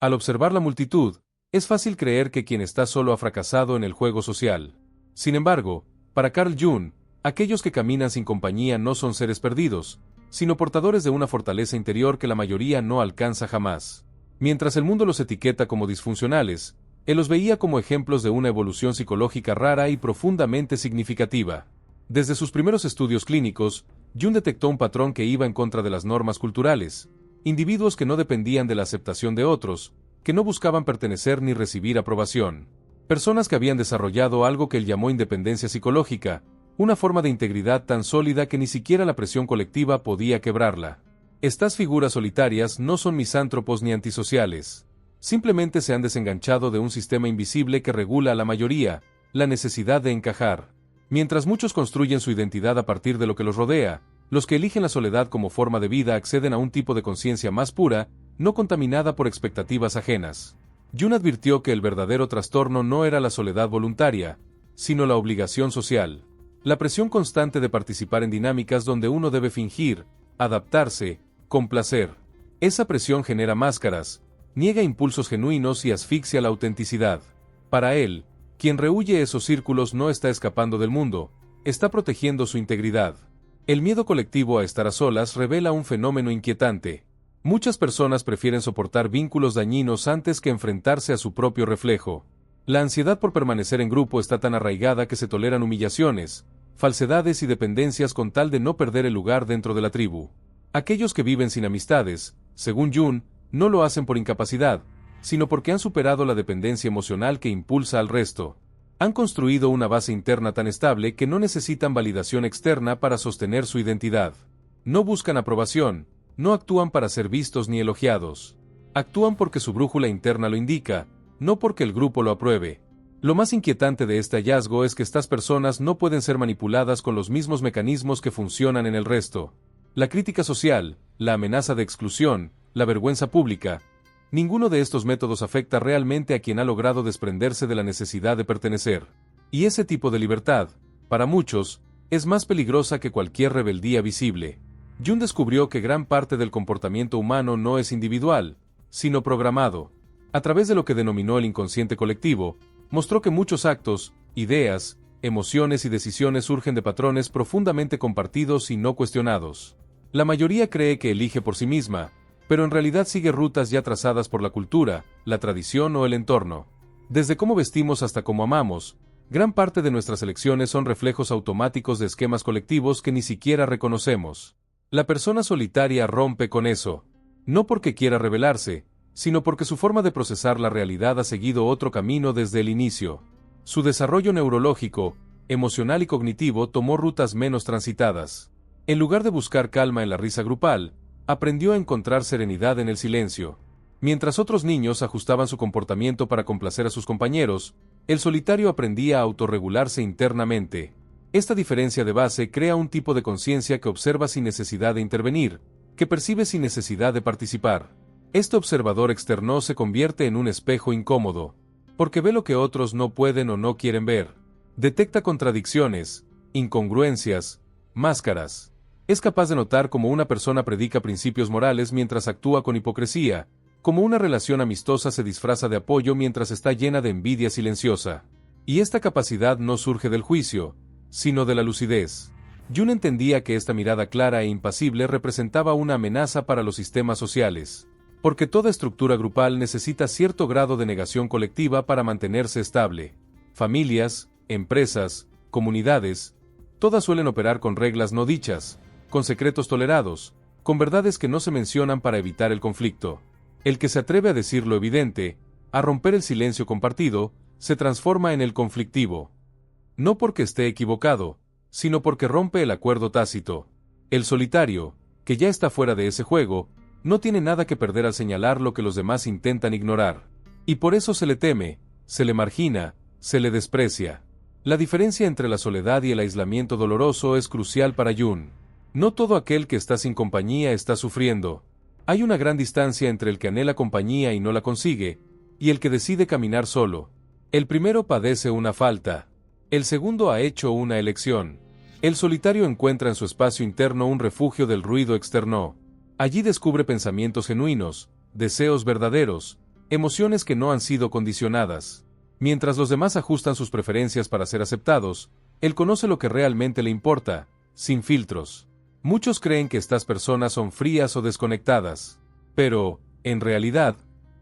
Al observar la multitud, es fácil creer que quien está solo ha fracasado en el juego social. Sin embargo, para Carl Jung, aquellos que caminan sin compañía no son seres perdidos, sino portadores de una fortaleza interior que la mayoría no alcanza jamás. Mientras el mundo los etiqueta como disfuncionales, él los veía como ejemplos de una evolución psicológica rara y profundamente significativa. Desde sus primeros estudios clínicos, Jung detectó un patrón que iba en contra de las normas culturales: individuos que no dependían de la aceptación de otros, que no buscaban pertenecer ni recibir aprobación. Personas que habían desarrollado algo que él llamó independencia psicológica, una forma de integridad tan sólida que ni siquiera la presión colectiva podía quebrarla. Estas figuras solitarias no son misántropos ni antisociales. Simplemente se han desenganchado de un sistema invisible que regula a la mayoría, la necesidad de encajar. Mientras muchos construyen su identidad a partir de lo que los rodea, los que eligen la soledad como forma de vida acceden a un tipo de conciencia más pura, no contaminada por expectativas ajenas. Jung advirtió que el verdadero trastorno no era la soledad voluntaria, sino la obligación social. La presión constante de participar en dinámicas donde uno debe fingir, adaptarse, complacer. Esa presión genera máscaras, niega impulsos genuinos y asfixia la autenticidad. Para él, quien rehúye esos círculos no está escapando del mundo, está protegiendo su integridad. El miedo colectivo a estar a solas revela un fenómeno inquietante. Muchas personas prefieren soportar vínculos dañinos antes que enfrentarse a su propio reflejo. La ansiedad por permanecer en grupo está tan arraigada que se toleran humillaciones, falsedades y dependencias con tal de no perder el lugar dentro de la tribu. Aquellos que viven sin amistades, según Jung, no lo hacen por incapacidad, sino porque han superado la dependencia emocional que impulsa al resto. Han construido una base interna tan estable que no necesitan validación externa para sostener su identidad. No buscan aprobación, no actúan para ser vistos ni elogiados. Actúan porque su brújula interna lo indica, no porque el grupo lo apruebe. Lo más inquietante de este hallazgo es que estas personas no pueden ser manipuladas con los mismos mecanismos que funcionan en el resto. La crítica social, la amenaza de exclusión, la vergüenza pública. Ninguno de estos métodos afecta realmente a quien ha logrado desprenderse de la necesidad de pertenecer. Y ese tipo de libertad, para muchos, es más peligrosa que cualquier rebeldía visible. Jung descubrió que gran parte del comportamiento humano no es individual, sino programado. A través de lo que denominó el inconsciente colectivo, mostró que muchos actos, ideas, emociones y decisiones surgen de patrones profundamente compartidos y no cuestionados. La mayoría cree que elige por sí misma, pero en realidad sigue rutas ya trazadas por la cultura, la tradición o el entorno. Desde cómo vestimos hasta cómo amamos, gran parte de nuestras elecciones son reflejos automáticos de esquemas colectivos que ni siquiera reconocemos. La persona solitaria rompe con eso, no porque quiera rebelarse, sino porque su forma de procesar la realidad ha seguido otro camino desde el inicio. Su desarrollo neurológico, emocional y cognitivo tomó rutas menos transitadas. En lugar de buscar calma en la risa grupal, aprendió a encontrar serenidad en el silencio. Mientras otros niños ajustaban su comportamiento para complacer a sus compañeros, el solitario aprendía a autorregularse internamente. Esta diferencia de base crea un tipo de conciencia que observa sin necesidad de intervenir, que percibe sin necesidad de participar. Este observador externo se convierte en un espejo incómodo, porque ve lo que otros no pueden o no quieren ver. Detecta contradicciones, incongruencias, máscaras. Es capaz de notar cómo una persona predica principios morales mientras actúa con hipocresía, cómo una relación amistosa se disfraza de apoyo mientras está llena de envidia silenciosa. Y esta capacidad no surge del juicio, sino de la lucidez. Jung entendía que esta mirada clara e impasible representaba una amenaza para los sistemas sociales, porque toda estructura grupal necesita cierto grado de negación colectiva para mantenerse estable. Familias, empresas, comunidades, todas suelen operar con reglas no dichas, con secretos tolerados, con verdades que no se mencionan para evitar el conflicto. El que se atreve a decir lo evidente, a romper el silencio compartido, se transforma en el conflictivo. No porque esté equivocado, sino porque rompe el acuerdo tácito. El solitario, que ya está fuera de ese juego, no tiene nada que perder al señalar lo que los demás intentan ignorar. Y por eso se le teme, se le margina, se le desprecia. La diferencia entre la soledad y el aislamiento doloroso es crucial para Jung. No todo aquel que está sin compañía está sufriendo. Hay una gran distancia entre el que anhela compañía y no la consigue, y el que decide caminar solo. El primero padece una falta. El segundo ha hecho una elección. El solitario encuentra en su espacio interno un refugio del ruido externo. Allí descubre pensamientos genuinos, deseos verdaderos, emociones que no han sido condicionadas. Mientras los demás ajustan sus preferencias para ser aceptados, él conoce lo que realmente le importa, sin filtros. Muchos creen que estas personas son frías o desconectadas, pero, en realidad,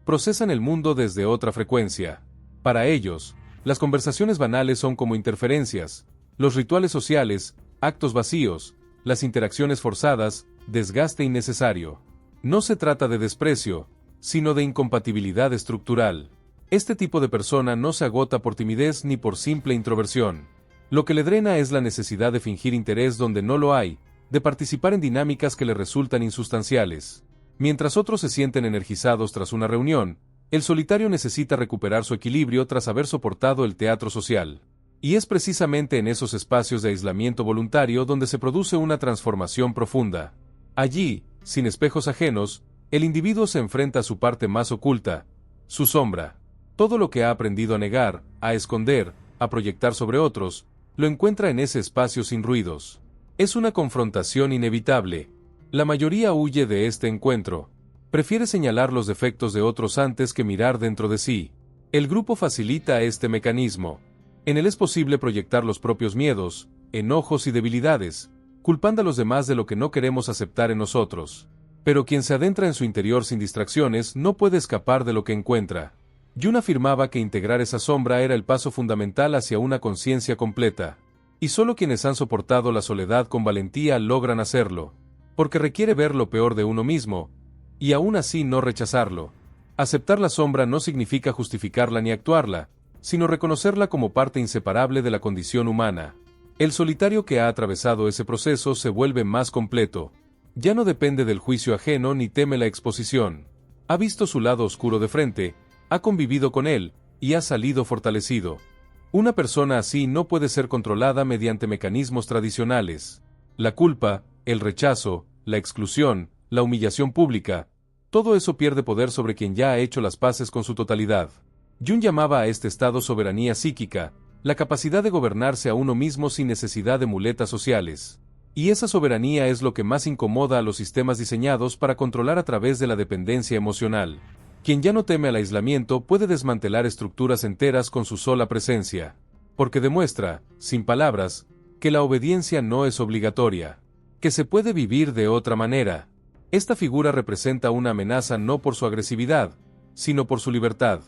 procesan el mundo desde otra frecuencia. Para ellos, las conversaciones banales son como interferencias, los rituales sociales, actos vacíos, las interacciones forzadas, desgaste innecesario. No se trata de desprecio, sino de incompatibilidad estructural. Este tipo de persona no se agota por timidez ni por simple introversión. Lo que le drena es la necesidad de fingir interés donde no lo hay, de participar en dinámicas que le resultan insustanciales. Mientras otros se sienten energizados tras una reunión, el solitario necesita recuperar su equilibrio tras haber soportado el teatro social. Y es precisamente en esos espacios de aislamiento voluntario donde se produce una transformación profunda. Allí, sin espejos ajenos, el individuo se enfrenta a su parte más oculta, su sombra. Todo lo que ha aprendido a negar, a esconder, a proyectar sobre otros, lo encuentra en ese espacio sin ruidos. Es una confrontación inevitable. La mayoría huye de este encuentro. Prefiere señalar los defectos de otros antes que mirar dentro de sí. El grupo facilita este mecanismo. En él es posible proyectar los propios miedos, enojos y debilidades, culpando a los demás de lo que no queremos aceptar en nosotros. Pero quien se adentra en su interior sin distracciones no puede escapar de lo que encuentra. Jung afirmaba que integrar esa sombra era el paso fundamental hacia una conciencia completa. Y solo quienes han soportado la soledad con valentía logran hacerlo. Porque requiere ver lo peor de uno mismo, y aún así no rechazarlo. Aceptar la sombra no significa justificarla ni actuarla, sino reconocerla como parte inseparable de la condición humana. El solitario que ha atravesado ese proceso se vuelve más completo. Ya no depende del juicio ajeno ni teme la exposición. Ha visto su lado oscuro de frente, ha convivido con él, y ha salido fortalecido. Una persona así no puede ser controlada mediante mecanismos tradicionales. La culpa, el rechazo, la exclusión, la humillación pública, todo eso pierde poder sobre quien ya ha hecho las paces con su totalidad. Jung llamaba a este estado soberanía psíquica, la capacidad de gobernarse a uno mismo sin necesidad de muletas sociales. Y esa soberanía es lo que más incomoda a los sistemas diseñados para controlar a través de la dependencia emocional. Quien ya no teme al aislamiento puede desmantelar estructuras enteras con su sola presencia, porque demuestra, sin palabras, que la obediencia no es obligatoria, que se puede vivir de otra manera. Esta figura representa una amenaza no por su agresividad, sino por su libertad.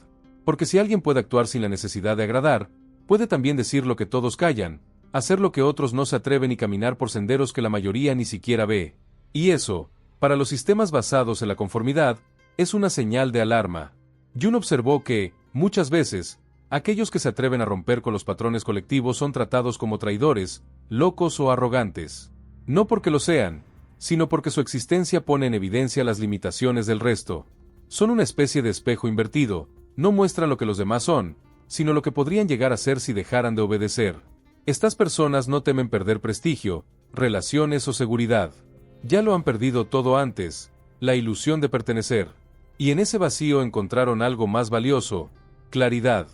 Porque si alguien puede actuar sin la necesidad de agradar, puede también decir lo que todos callan, hacer lo que otros no se atreven y caminar por senderos que la mayoría ni siquiera ve. Y eso, para los sistemas basados en la conformidad, es una señal de alarma. Jung observó que, muchas veces, aquellos que se atreven a romper con los patrones colectivos son tratados como traidores, locos o arrogantes. No porque lo sean, sino porque su existencia pone en evidencia las limitaciones del resto. Son una especie de espejo invertido, no muestran lo que los demás son, sino lo que podrían llegar a ser si dejaran de obedecer. Estas personas no temen perder prestigio, relaciones o seguridad. Ya lo han perdido todo antes, la ilusión de pertenecer. Y en ese vacío encontraron algo más valioso, claridad.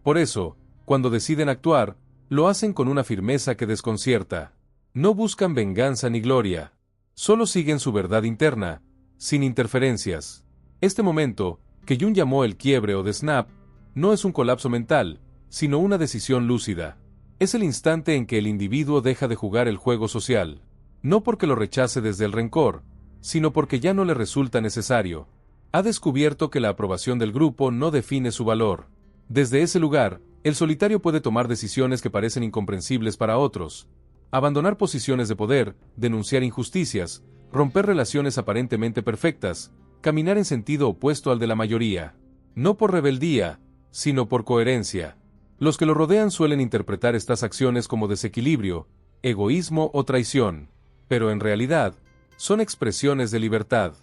Por eso, cuando deciden actuar, lo hacen con una firmeza que desconcierta. No buscan venganza ni gloria. Solo siguen su verdad interna, sin interferencias. Este momento, que Jung llamó el quiebre o de snap, no es un colapso mental, sino una decisión lúcida. Es el instante en que el individuo deja de jugar el juego social. No porque lo rechace desde el rencor, sino porque ya no le resulta necesario. Ha descubierto que la aprobación del grupo no define su valor. Desde ese lugar, el solitario puede tomar decisiones que parecen incomprensibles para otros. Abandonar posiciones de poder, denunciar injusticias, romper relaciones aparentemente perfectas, caminar en sentido opuesto al de la mayoría. No por rebeldía, sino por coherencia. Los que lo rodean suelen interpretar estas acciones como desequilibrio, egoísmo o traición, pero en realidad, son expresiones de libertad.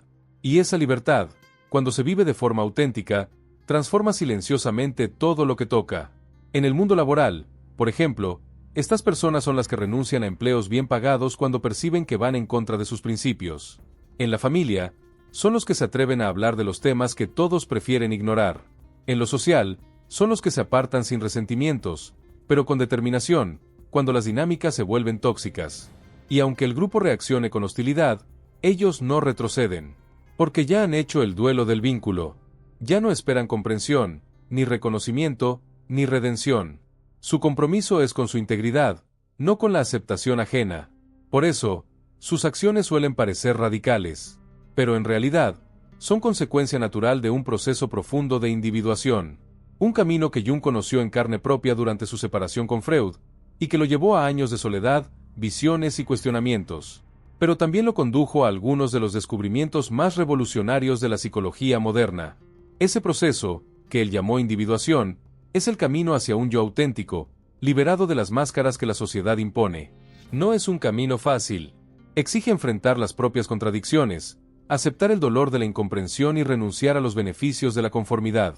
Y esa libertad, cuando se vive de forma auténtica, transforma silenciosamente todo lo que toca. En el mundo laboral, por ejemplo, estas personas son las que renuncian a empleos bien pagados cuando perciben que van en contra de sus principios. En la familia, son los que se atreven a hablar de los temas que todos prefieren ignorar. En lo social, son los que se apartan sin resentimientos, pero con determinación, cuando las dinámicas se vuelven tóxicas. Y aunque el grupo reaccione con hostilidad, ellos no retroceden, porque ya han hecho el duelo del vínculo. Ya no esperan comprensión, ni reconocimiento, ni redención. Su compromiso es con su integridad, no con la aceptación ajena. Por eso, sus acciones suelen parecer radicales, pero en realidad, son consecuencia natural de un proceso profundo de individuación. Un camino que Jung conoció en carne propia durante su separación con Freud, y que lo llevó a años de soledad, visiones y cuestionamientos. Pero también lo condujo a algunos de los descubrimientos más revolucionarios de la psicología moderna. Ese proceso, que él llamó individuación, es el camino hacia un yo auténtico, liberado de las máscaras que la sociedad impone. No es un camino fácil. Exige enfrentar las propias contradicciones, aceptar el dolor de la incomprensión y renunciar a los beneficios de la conformidad.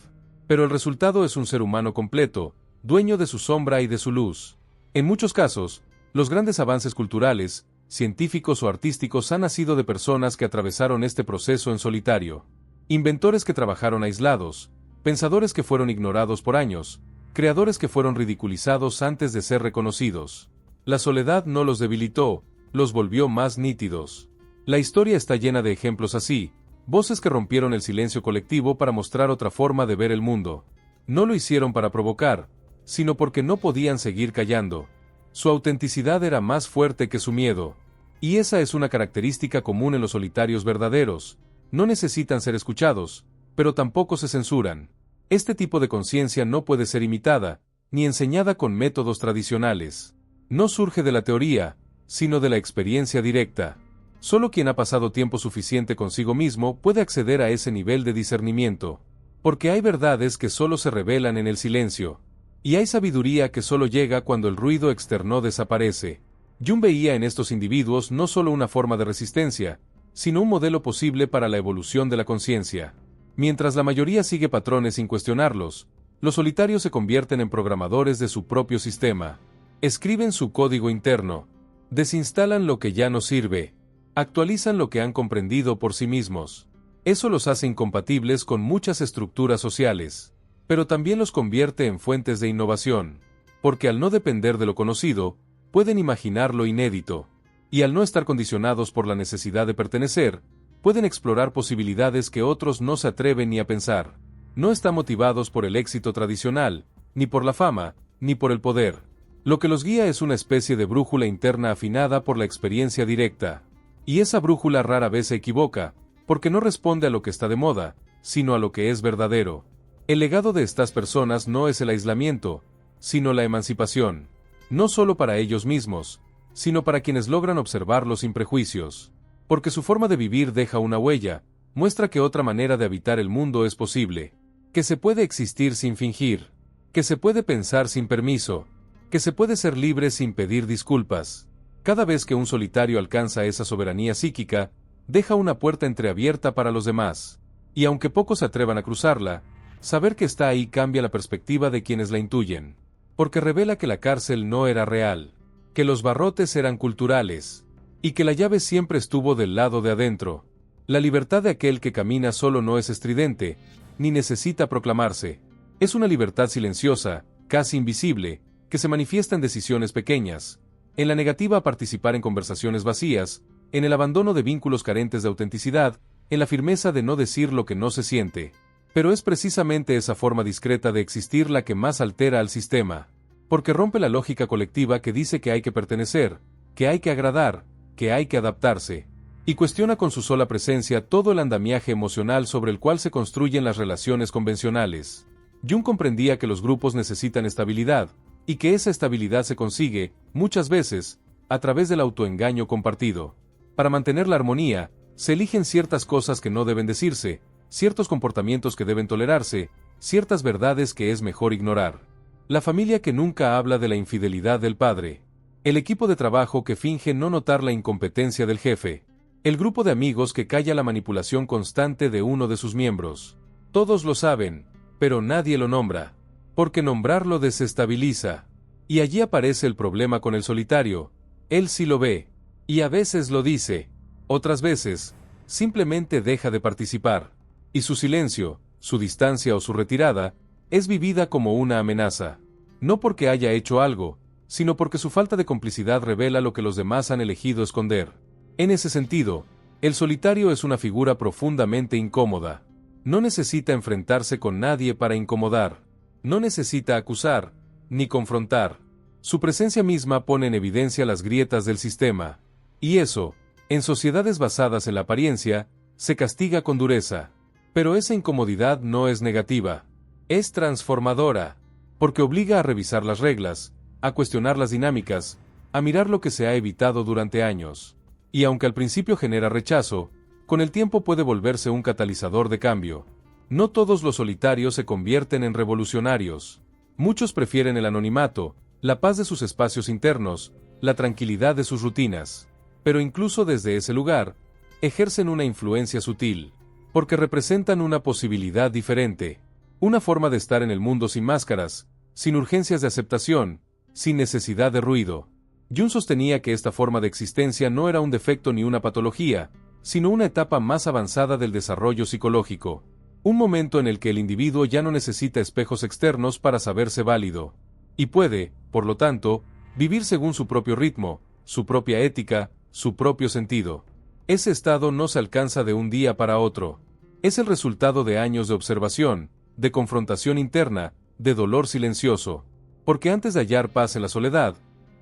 Pero el resultado es un ser humano completo, dueño de su sombra y de su luz. En muchos casos, los grandes avances culturales, científicos o artísticos han nacido de personas que atravesaron este proceso en solitario. Inventores que trabajaron aislados, pensadores que fueron ignorados por años, creadores que fueron ridiculizados antes de ser reconocidos. La soledad no los debilitó, los volvió más nítidos. La historia está llena de ejemplos así, voces que rompieron el silencio colectivo para mostrar otra forma de ver el mundo. No lo hicieron para provocar, sino porque no podían seguir callando. Su autenticidad era más fuerte que su miedo. Y esa es una característica común en los solitarios verdaderos. No necesitan ser escuchados, pero tampoco se censuran. Este tipo de conciencia no puede ser imitada, ni enseñada con métodos tradicionales. No surge de la teoría, sino de la experiencia directa. Solo quien ha pasado tiempo suficiente consigo mismo puede acceder a ese nivel de discernimiento. Porque hay verdades que solo se revelan en el silencio. Y hay sabiduría que solo llega cuando el ruido externo desaparece. Jung veía en estos individuos no solo una forma de resistencia, sino un modelo posible para la evolución de la conciencia. Mientras la mayoría sigue patrones sin cuestionarlos, los solitarios se convierten en programadores de su propio sistema. Escriben su código interno, desinstalan lo que ya no sirve, actualizan lo que han comprendido por sí mismos. Eso los hace incompatibles con muchas estructuras sociales, pero también los convierte en fuentes de innovación, porque al no depender de lo conocido, pueden imaginar lo inédito, y al no estar condicionados por la necesidad de pertenecer, pueden explorar posibilidades que otros no se atreven ni a pensar. No están motivados por el éxito tradicional, ni por la fama, ni por el poder. Lo que los guía es una especie de brújula interna afinada por la experiencia directa. Y esa brújula rara vez se equivoca, porque no responde a lo que está de moda, sino a lo que es verdadero. El legado de estas personas no es el aislamiento, sino la emancipación. No solo para ellos mismos, sino para quienes logran observarlo sin prejuicios. Porque su forma de vivir deja una huella, muestra que otra manera de habitar el mundo es posible, que se puede existir sin fingir, que se puede pensar sin permiso, que se puede ser libre sin pedir disculpas. Cada vez que un solitario alcanza esa soberanía psíquica, deja una puerta entreabierta para los demás. Y aunque pocos se atrevan a cruzarla, saber que está ahí cambia la perspectiva de quienes la intuyen. Porque revela que la cárcel no era real, que los barrotes eran culturales, y que la llave siempre estuvo del lado de adentro. La libertad de aquel que camina solo no es estridente, ni necesita proclamarse. Es una libertad silenciosa, casi invisible, que se manifiesta en decisiones pequeñas, en la negativa a participar en conversaciones vacías, en el abandono de vínculos carentes de autenticidad, en la firmeza de no decir lo que no se siente. Pero es precisamente esa forma discreta de existir la que más altera al sistema, porque rompe la lógica colectiva que dice que hay que pertenecer, que hay que agradar, que hay que adaptarse, y cuestiona con su sola presencia todo el andamiaje emocional sobre el cual se construyen las relaciones convencionales. Jung comprendía que los grupos necesitan estabilidad, y que esa estabilidad se consigue, muchas veces, a través del autoengaño compartido. Para mantener la armonía, se eligen ciertas cosas que no deben decirse, ciertos comportamientos que deben tolerarse, ciertas verdades que es mejor ignorar. La familia que nunca habla de la infidelidad del padre. El equipo de trabajo que finge no notar la incompetencia del jefe. El grupo de amigos que calla la manipulación constante de uno de sus miembros. Todos lo saben, pero nadie lo nombra, porque nombrarlo desestabiliza. Y allí aparece el problema con el solitario. Él sí lo ve, y a veces lo dice. Otras veces, simplemente deja de participar. Y su silencio, su distancia o su retirada, es vivida como una amenaza. No porque haya hecho algo, sino porque su falta de complicidad revela lo que los demás han elegido esconder. En ese sentido, el solitario es una figura profundamente incómoda. No necesita enfrentarse con nadie para incomodar. No necesita acusar, ni confrontar. Su presencia misma pone en evidencia las grietas del sistema. Y eso, en sociedades basadas en la apariencia, se castiga con dureza. Pero esa incomodidad no es negativa. Es transformadora, porque obliga a revisar las reglas, a cuestionar las dinámicas, a mirar lo que se ha evitado durante años. Y aunque al principio genera rechazo, con el tiempo puede volverse un catalizador de cambio. No todos los solitarios se convierten en revolucionarios. Muchos prefieren el anonimato, la paz de sus espacios internos, la tranquilidad de sus rutinas. Pero incluso desde ese lugar, ejercen una influencia sutil, porque representan una posibilidad diferente, una forma de estar en el mundo sin máscaras, sin urgencias de aceptación, sin necesidad de ruido. Jung sostenía que esta forma de existencia no era un defecto ni una patología, sino una etapa más avanzada del desarrollo psicológico. Un momento en el que el individuo ya no necesita espejos externos para saberse válido. Y puede, por lo tanto, vivir según su propio ritmo, su propia ética, su propio sentido. Ese estado no se alcanza de un día para otro. Es el resultado de años de observación, de confrontación interna, de dolor silencioso. Porque antes de hallar paz en la soledad,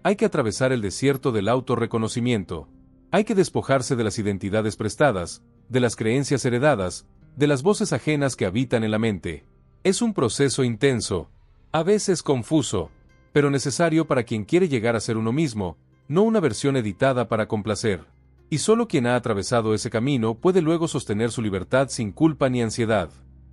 hay que atravesar el desierto del autorreconocimiento. Hay que despojarse de las identidades prestadas, de las creencias heredadas, de las voces ajenas que habitan en la mente. Es un proceso intenso, a veces confuso, pero necesario para quien quiere llegar a ser uno mismo, no una versión editada para complacer. Y solo quien ha atravesado ese camino puede luego sostener su libertad sin culpa ni ansiedad.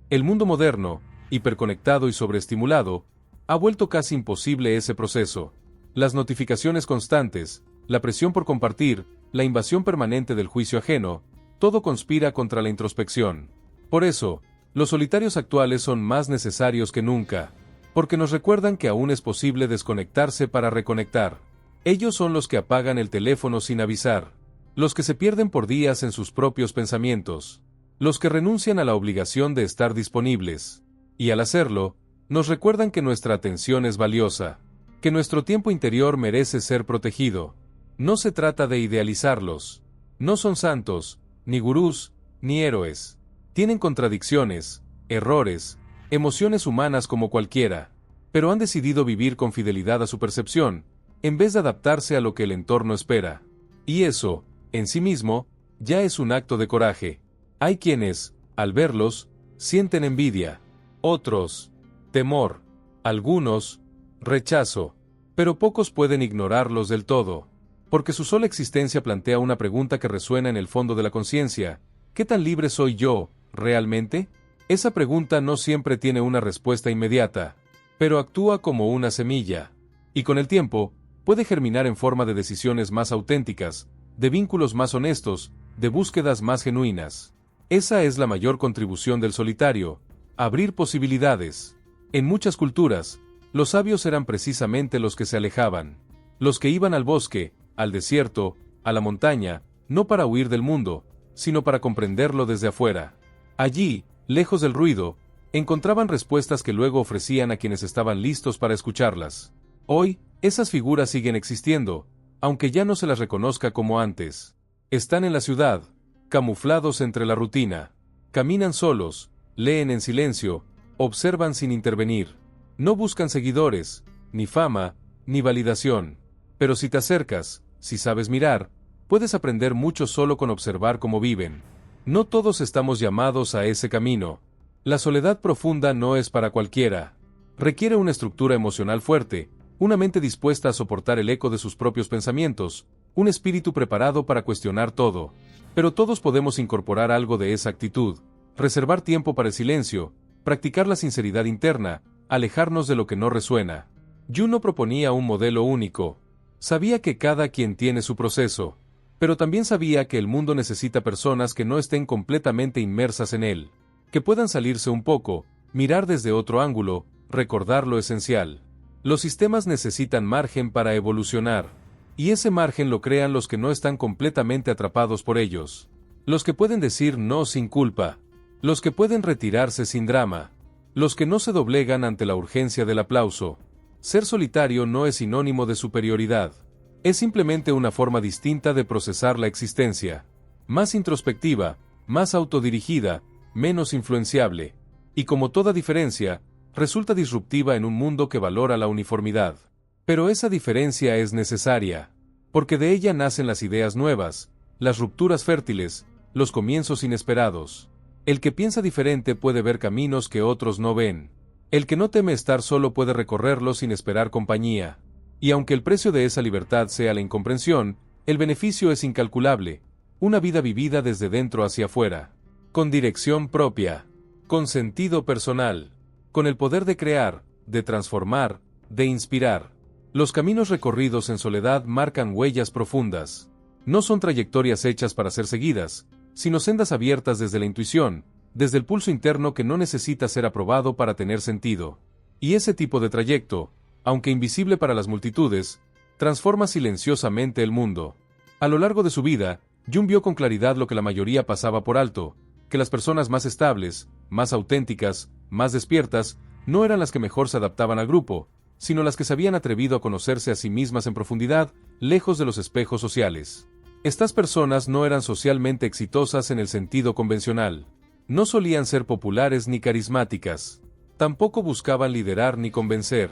El mundo moderno, hiperconectado y sobreestimulado, ha vuelto casi imposible ese proceso. Las notificaciones constantes, la presión por compartir, la invasión permanente del juicio ajeno, todo conspira contra la introspección. Por eso, los solitarios actuales son más necesarios que nunca, porque nos recuerdan que aún es posible desconectarse para reconectar. Ellos son los que apagan el teléfono sin avisar, los que se pierden por días en sus propios pensamientos, los que renuncian a la obligación de estar disponibles, y al hacerlo, nos recuerdan que nuestra atención es valiosa, que nuestro tiempo interior merece ser protegido. No se trata de idealizarlos. No son santos, ni gurús, ni héroes. Tienen contradicciones, errores, emociones humanas como cualquiera, pero han decidido vivir con fidelidad a su percepción, en vez de adaptarse a lo que el entorno espera. Y eso, en sí mismo, ya es un acto de coraje. Hay quienes, al verlos, sienten envidia, otros, temor, algunos, rechazo, pero pocos pueden ignorarlos del todo, porque su sola existencia plantea una pregunta que resuena en el fondo de la conciencia: ¿qué tan libre soy yo, realmente? Esa pregunta no siempre tiene una respuesta inmediata, pero actúa como una semilla, y con el tiempo, puede germinar en forma de decisiones más auténticas, de vínculos más honestos, de búsquedas más genuinas. Esa es la mayor contribución del solitario, abrir posibilidades. En muchas culturas, los sabios eran precisamente los que se alejaban, los que iban al bosque, al desierto, a la montaña, no para huir del mundo, sino para comprenderlo desde afuera. Allí, lejos del ruido, encontraban respuestas que luego ofrecían a quienes estaban listos para escucharlas. Hoy, esas figuras siguen existiendo, aunque ya no se las reconozca como antes. Están en la ciudad, camuflados entre la rutina. Caminan solos, leen en silencio, observan sin intervenir. No buscan seguidores, ni fama, ni validación. Pero si te acercas, si sabes mirar, puedes aprender mucho solo con observar cómo viven. No todos estamos llamados a ese camino. La soledad profunda no es para cualquiera. Requiere una estructura emocional fuerte, una mente dispuesta a soportar el eco de sus propios pensamientos, un espíritu preparado para cuestionar todo. Pero todos podemos incorporar algo de esa actitud, reservar tiempo para el silencio, practicar la sinceridad interna, alejarnos de lo que no resuena. Jung no proponía un modelo único. Sabía que cada quien tiene su proceso, pero también sabía que el mundo necesita personas que no estén completamente inmersas en él, que puedan salirse un poco, mirar desde otro ángulo, recordar lo esencial. Los sistemas necesitan margen para evolucionar, y ese margen lo crean los que no están completamente atrapados por ellos, los que pueden decir no sin culpa, los que pueden retirarse sin drama, los que no se doblegan ante la urgencia del aplauso. Ser solitario no es sinónimo de superioridad. Es simplemente una forma distinta de procesar la existencia. Más introspectiva, más autodirigida, menos influenciable. Y como toda diferencia, resulta disruptiva en un mundo que valora la uniformidad. Pero esa diferencia es necesaria, porque de ella nacen las ideas nuevas, las rupturas fértiles, los comienzos inesperados. El que piensa diferente puede ver caminos que otros no ven. El que no teme estar solo puede recorrerlos sin esperar compañía. Y aunque el precio de esa libertad sea la incomprensión, el beneficio es incalculable, una vida vivida desde dentro hacia afuera, con dirección propia, con sentido personal, con el poder de crear, de transformar, de inspirar. Los caminos recorridos en soledad marcan huellas profundas. No son trayectorias hechas para ser seguidas, sino sendas abiertas desde la intuición, desde el pulso interno que no necesita ser aprobado para tener sentido. Y ese tipo de trayecto, aunque invisible para las multitudes, transforma silenciosamente el mundo. A lo largo de su vida, Jung vio con claridad lo que la mayoría pasaba por alto, que las personas más estables, más auténticas, más despiertas, no eran las que mejor se adaptaban al grupo, sino las que se habían atrevido a conocerse a sí mismas en profundidad, lejos de los espejos sociales. Estas personas no eran socialmente exitosas en el sentido convencional. No solían ser populares ni carismáticas. Tampoco buscaban liderar ni convencer.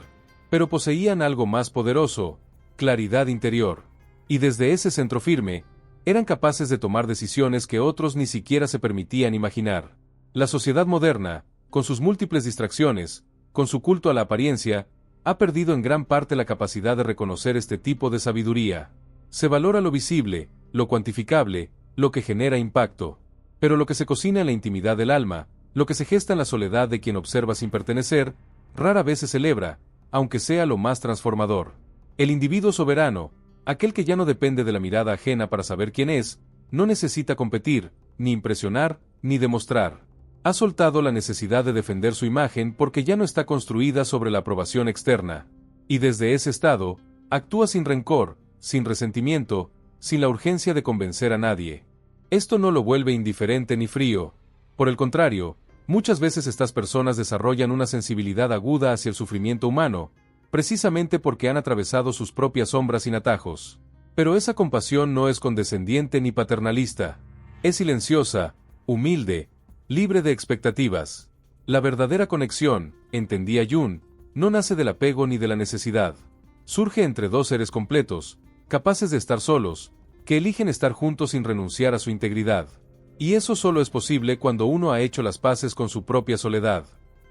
Pero poseían algo más poderoso: claridad interior. Y desde ese centro firme, eran capaces de tomar decisiones que otros ni siquiera se permitían imaginar. La sociedad moderna, con sus múltiples distracciones, con su culto a la apariencia, ha perdido en gran parte la capacidad de reconocer este tipo de sabiduría. Se valora lo visible, lo cuantificable, lo que genera impacto. Pero lo que se cocina en la intimidad del alma, lo que se gesta en la soledad de quien observa sin pertenecer, rara vez se celebra, aunque sea lo más transformador. El individuo soberano, aquel que ya no depende de la mirada ajena para saber quién es, no necesita competir, ni impresionar, ni demostrar. Ha soltado la necesidad de defender su imagen porque ya no está construida sobre la aprobación externa. Y desde ese estado, actúa sin rencor, sin resentimiento, sin la urgencia de convencer a nadie. Esto no lo vuelve indiferente ni frío. Por el contrario, muchas veces estas personas desarrollan una sensibilidad aguda hacia el sufrimiento humano, precisamente porque han atravesado sus propias sombras sin atajos. Pero esa compasión no es condescendiente ni paternalista. Es silenciosa, humilde, libre de expectativas. La verdadera conexión, entendía Jung, no nace del apego ni de la necesidad. Surge entre dos seres completos, capaces de estar solos, que eligen estar juntos sin renunciar a su integridad. Y eso solo es posible cuando uno ha hecho las paces con su propia soledad.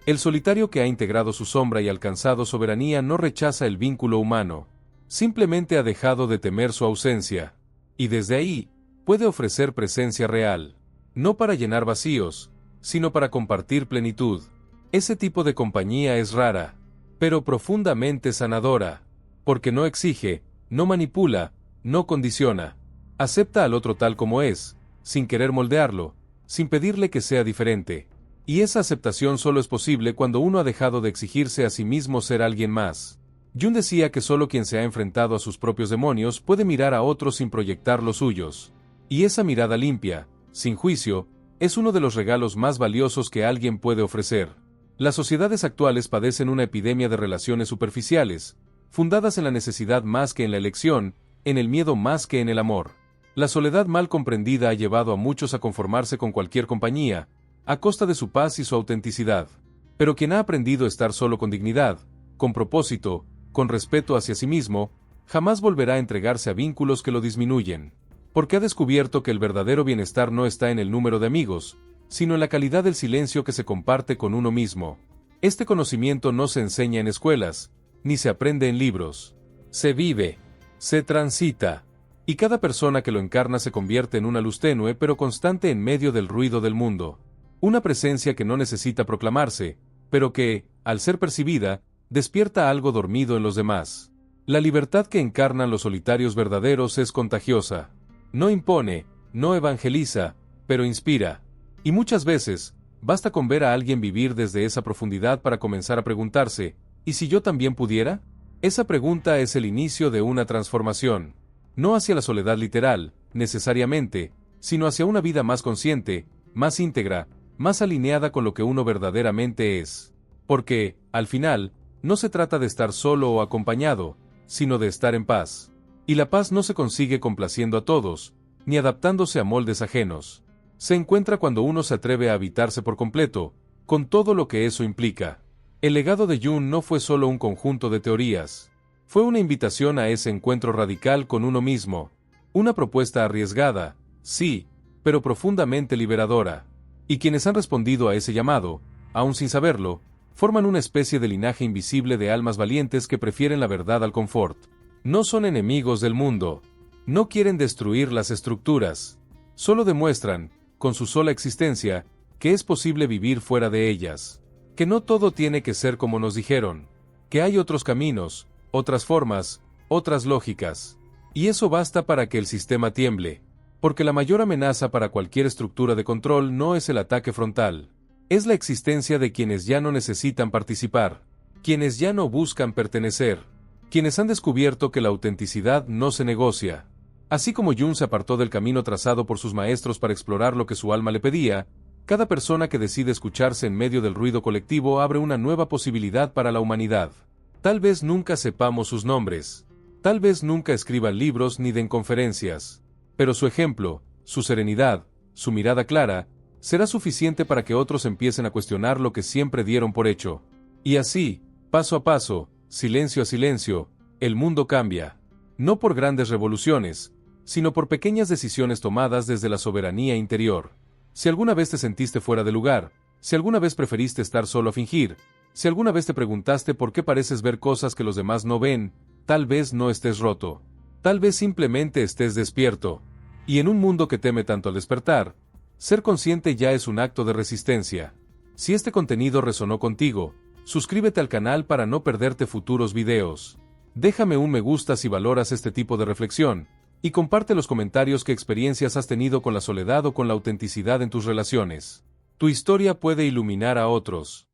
El solitario que ha integrado su sombra y alcanzado soberanía no rechaza el vínculo humano. Simplemente ha dejado de temer su ausencia. Y desde ahí, puede ofrecer presencia real. No para llenar vacíos, sino para compartir plenitud. Ese tipo de compañía es rara, pero profundamente sanadora, porque no exige, no manipula, no condiciona. Acepta al otro tal como es, sin querer moldearlo, sin pedirle que sea diferente. Y esa aceptación solo es posible cuando uno ha dejado de exigirse a sí mismo ser alguien más. Jung decía que solo quien se ha enfrentado a sus propios demonios puede mirar a otros sin proyectar los suyos. Y esa mirada limpia, sin juicio, es uno de los regalos más valiosos que alguien puede ofrecer. Las sociedades actuales padecen una epidemia de relaciones superficiales, fundadas en la necesidad más que en la elección, en el miedo más que en el amor. La soledad mal comprendida ha llevado a muchos a conformarse con cualquier compañía, a costa de su paz y su autenticidad. Pero quien ha aprendido a estar solo con dignidad, con propósito, con respeto hacia sí mismo, jamás volverá a entregarse a vínculos que lo disminuyen. Porque ha descubierto que el verdadero bienestar no está en el número de amigos, sino en la calidad del silencio que se comparte con uno mismo. Este conocimiento no se enseña en escuelas, ni se aprende en libros. Se vive, se transita, y cada persona que lo encarna se convierte en una luz tenue pero constante en medio del ruido del mundo. Una presencia que no necesita proclamarse, pero que, al ser percibida, despierta algo dormido en los demás. La libertad que encarnan los solitarios verdaderos es contagiosa. No impone, no evangeliza, pero inspira. Y muchas veces, basta con ver a alguien vivir desde esa profundidad para comenzar a preguntarse, ¿y si yo también pudiera? Esa pregunta es el inicio de una transformación. No hacia la soledad literal, necesariamente, sino hacia una vida más consciente, más íntegra, más alineada con lo que uno verdaderamente es. Porque, al final, no se trata de estar solo o acompañado, sino de estar en paz. Y la paz no se consigue complaciendo a todos, ni adaptándose a moldes ajenos. se encuentra cuando uno se atreve a habitarse por completo, con todo lo que eso implica. El legado de Jung no fue solo un conjunto de teorías. Fue una invitación a ese encuentro radical con uno mismo. Una propuesta arriesgada, sí, pero profundamente liberadora. Y quienes han respondido a ese llamado, aún sin saberlo, forman una especie de linaje invisible de almas valientes que prefieren la verdad al confort. No son enemigos del mundo. No quieren destruir las estructuras. Solo demuestran, con su sola existencia, que es posible vivir fuera de ellas. Que no todo tiene que ser como nos dijeron. Que hay otros caminos, otras formas, otras lógicas. Y eso basta para que el sistema tiemble. Porque la mayor amenaza para cualquier estructura de control no es el ataque frontal. Es la existencia de quienes ya no necesitan participar. Quienes ya no buscan pertenecer. Quienes han descubierto que la autenticidad no se negocia. Así como Jung se apartó del camino trazado por sus maestros para explorar lo que su alma le pedía, cada persona que decide escucharse en medio del ruido colectivo abre una nueva posibilidad para la humanidad. Tal vez nunca sepamos sus nombres. Tal vez nunca escriban libros ni den conferencias. Pero su ejemplo, su serenidad, su mirada clara, será suficiente para que otros empiecen a cuestionar lo que siempre dieron por hecho. Y así, paso a paso, silencio a silencio, el mundo cambia. No por grandes revoluciones, sino por pequeñas decisiones tomadas desde la soberanía interior. Si alguna vez te sentiste fuera de lugar, si alguna vez preferiste estar solo a fingir, si alguna vez te preguntaste por qué pareces ver cosas que los demás no ven, tal vez no estés roto. Tal vez simplemente estés despierto. Y en un mundo que teme tanto al despertar, ser consciente ya es un acto de resistencia. Si este contenido resonó contigo, suscríbete al canal para no perderte futuros videos. Déjame un me gusta si valoras este tipo de reflexión, y comparte los comentarios qué experiencias has tenido con la soledad o con la autenticidad en tus relaciones. Tu historia puede iluminar a otros.